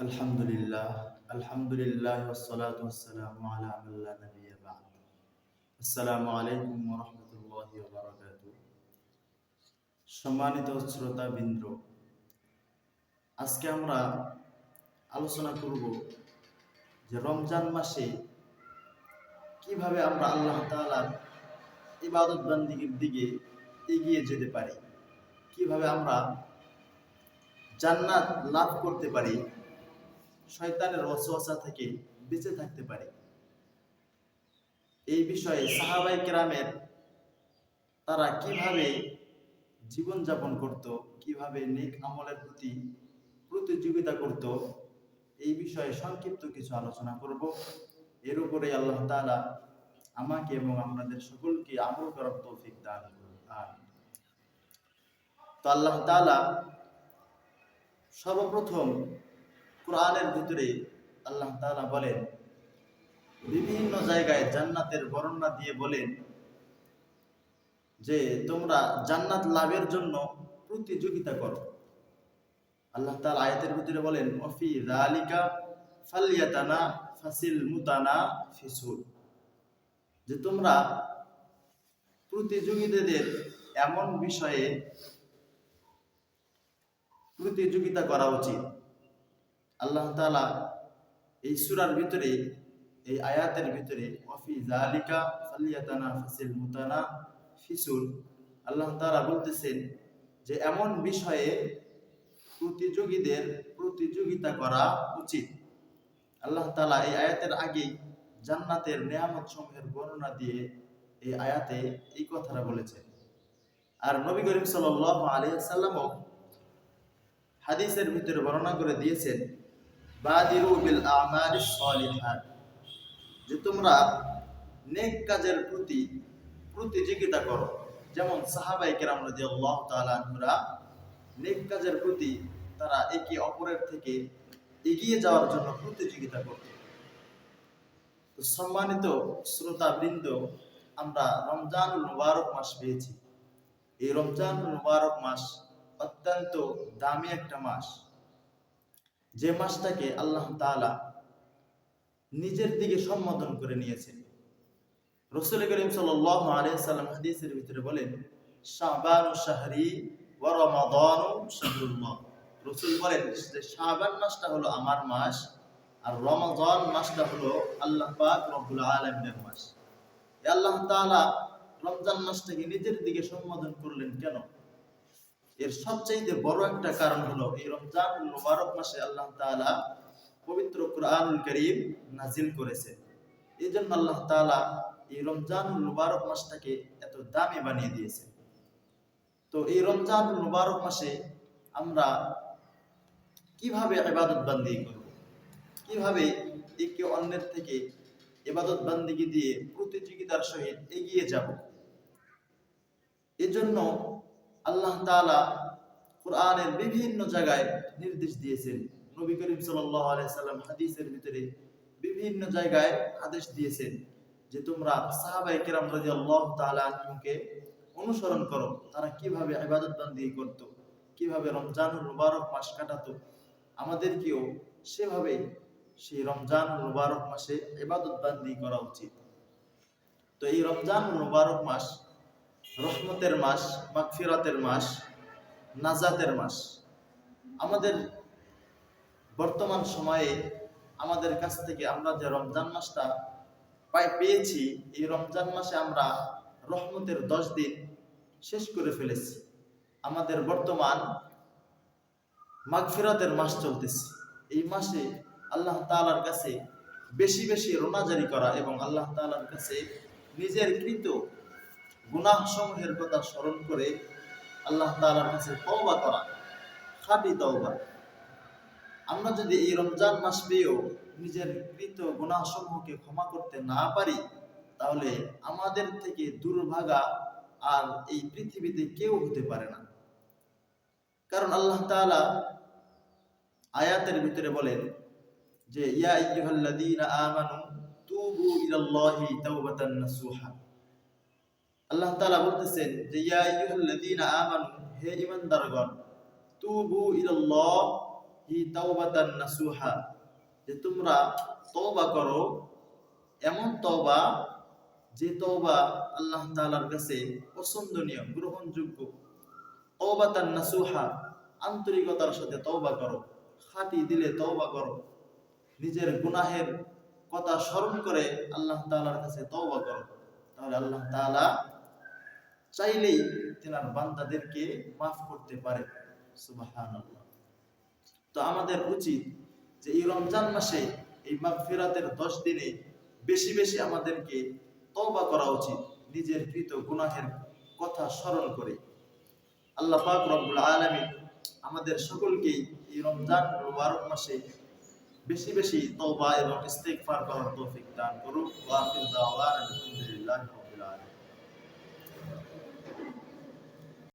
আলহামদুলিল্লাহ, আলহামদুলিল্লাহ ওয়াসসালাতু ওয়াসসালামু আলা মান লা নাবিয়্যা বা'দ। আসসালামু আলাইকুম ওয়া রাহমাতুল্লাহি ওয়া বারাকাতুহু। সম্মানিত শ্রোতাবৃন্দ, আজকে আমরা আলোচনা করব যে রমজান মাসে কিভাবে আমরা আল্লাহ তাআলার ইবাদত বান্দিগির দিকে এগিয়ে যেতে পারি, কিভাবে আমরা জান্নাত লাভ করতে পারি, শয়তানের ওয়াসওয়াসা থেকে বেঁচে থাকতে পারি। এই বিষয়ে সাহাবায়ে কেরামের তারা কিভাবে জীবনযাপন করত, কিভাবে নেক আমলের প্রতি প্রতিযোগিতা করত, এই বিষয়ে সংক্ষিপ্ত কিছু আলোচনা করব। এর উপরে আল্লাহ তাআলা আমাকে এবং আপনাদের সকলকে আমল করার তৌফিক দান করুন। তো আল্লাহ তাআলা সর্বপ্রথম কোরআনের ভিতরে আল্লাহ তাআলা বলেন, বিভিন্ন জায়গায় জান্নাতের বর্ণনা দিয়ে বলেন যে তোমরা জান্নাত লাভের জন্য প্রতিযোগিতা করো। আল্লাহ তাআলা আয়াতের ভিতরে বলেন, ওয়াফি যালিকা ফালিয়াতানাফাসিল মুতানাফিসুন, যে তোমরা প্রতিযোগীদের এমন বিষয়ে প্রতিযোগিতা করা উচিত। আল্লাহ তাআলা এই সূরার ভিতরে, এই আয়াতের ভিতরে ওয়াফি যালিকা ফালিয়াতানাফাসিল মুতানাফিসুন, আল্লাহ তাআলা বলতেছেন যে এমন বিষয়ে প্রতিযোগীদের প্রতিযোগিতা করা উচিত। আল্লাহ তাআলা এই আয়াতের আগে জান্নাতের নেয়ামত সমূহের বর্ণনা দিয়ে এই আয়াতে এই কথাটা বলেছেন। আর নবী করিম সাল্লাল্লাহু আলাইহি ওয়াসাল্লামও হাদিসের ভিতরে বর্ণনা করে দিয়েছেন, বাদিরু বিল আমালিস সালিহাত, যে তোমরা নেক কাজের প্রতি প্রতিযোগিতা করো। যেমন সাহাবায়ে কেরাম রাদিয়াল্লাহু তাআলা আনহুরা নেক কাজের প্রতি তারা একে অপরের থেকে এগিয়ে যাওয়ার জন্য প্রতিযোগিতা করত। তো সম্মানিত শ্রোতাবৃন্দ, আমরা রমজানুল মুবারক মাস পেয়েছি। এই রমজানুল মুবারক মাস অত্যন্ত দামি একটা মাস, যে মাসটাকে আল্লাহ তাআলা নিজের দিকে সম্বোধন করে নিয়েছেন। রাসূল করিম সাল্লাল্লাহু আলাইহি ওয়াসাল্লাম হাদিসের ভিতরে বলেন, শাবানু শাহরি ওয়া রমাদানু শাহরুল্লাহ। রাসূল বলেন যে শাবান মাসটা হলো আমার মাস, আর রমাদান মাসটা হলো আল্লাহ পাক রব্বুল আলামিনের মাস। আল্লাহ তাআলা রমজান মাসটাকে নিজের দিকে সম্বোধন করলেন কেন? এর সবচেয়ে বড় একটা কারণ হলো এই রমজানুল মুবারক মাসে আল্লাহ তাআলা পবিত্র কুরআনুল কারীম নাজিল করেছেন। এই জন্য আল্লাহ তাআলা এই রমজানুল মুবারক মাসটাকে এত দামি বানিয়ে দিয়েছেন। তো এই রমজানুল মুবারক মাসে আমরা কিভাবে ইবাদত বান্দিগি করব, কিভাবে একে অন্যের থেকে ইবাদত বান্দিগি দিয়ে প্রতিযোগিতার সহিত এগিয়ে যাব, এজন্য আল্লাহ তাআলা কোরআনের বিভিন্ন জায়গায় নির্দেশ দিয়েছেন। নবী করিম সাল্লাল্লাহু আলাইহি সাল্লাম হাদিসের ভিতরে বিভিন্ন জায়গায় আদেশ দিয়েছেন যে তোমরা সাহাবায়ে কেরাম রাদিয়াল্লাহু তাআলা আনহুকে অনুসরণ করো, তারা কিভাবে ইবাদত বান্দিগি করত, কিভাবে রমজানুল মুবারক মাস কাটাতো। আমাদেরকেও সেভাবে সেই রমজানুল মুবারক মাসে ইবাদত বান্দিগি করা উচিত। তো এই রমজানুল মুবারক মাস রহমতের মাস, মাগফিরাতের মাস, নাজাতের মাস। আমাদের বর্তমান সময়ে আমাদের কাছ থেকে আমরা যে রমজান মাসটা পেয়েছি, এই রমজান মাসে আমরা রহমতের 10 দিন শেষ করে ফেলেছি। আমাদের বর্তমান মাগফিরাতের মাস চলতেছে। এই মাসে আল্লাহ তাআলার কাছে বেশি বেশি রোনাজারি করা এবং আল্লাহ তাআলার কাছে নিজের কৃত গুনাহ সমূহের কথা স্মরণ করে আল্লাহ তাআলার কাছে তওবা করা, খাঁটি তওবা। আমরা যদি এই রমজান মাস পেয়েও নিজের কৃত গুনাহ সমূহকে ক্ষমা করতে না পারি, তাহলে আমাদের থেকে দুর্ভাগা আর এই পৃথিবীতে কেউ হতে পারে না। কারণ আল্লাহ তাআলা আয়াতের ভিতরে বলেন যে ইয়া আইয়ুহাল্লাযীনা আমানু তুবু ইলাল্লাহি তাওবাতান নাসুহা। আল্লাহ তাআলা বলতেছেন যে ইয়া আইয়ুহাল্লাযীনা আমানু, হে ঈমানদারগণ, তুবু ইলাল্লাহ, হি তাওবাতান নাসুহা, যে তোমরা তওবা করো এমন তওবা যে তওবা আল্লাহ তাআলার কাছে পছন্দনীয়, গ্রহণযোগ্য। তওবাতান নাসুহা, আন্তরিকতার সাথে তওবা করো, খাঁটি দিলে তওবা করো, নিজের গুনাহের কথা স্মরণ করে আল্লাহ তাআলার কাছে তওবা করো। তাহলে আল্লাহ তাআলা চাইলেই তিনার বান্দাদেরকে মাফ করতে পারে। সুবহানাল্লাহ। তো আমাদের উচিত যে এই রমজান মাসে এই মাগফিরাতের 10 দিনে বেশি বেশি আমাদেরকে তওবা করা উচিত, নিজের কৃত গুনাহের কথা স্মরণ করে। আল্লাহ পাক রব্বুল আলামিন আমাদের সকলকেই এই রমজান মুবারক মাসে বেশি বেশি তওবা এবং ইস্তিগফার করার তৌফিক দান করুন। ওয়া আখিরু দাওয়ানা আলহামদুলিল্লাহি রাব্বিল আলামিন।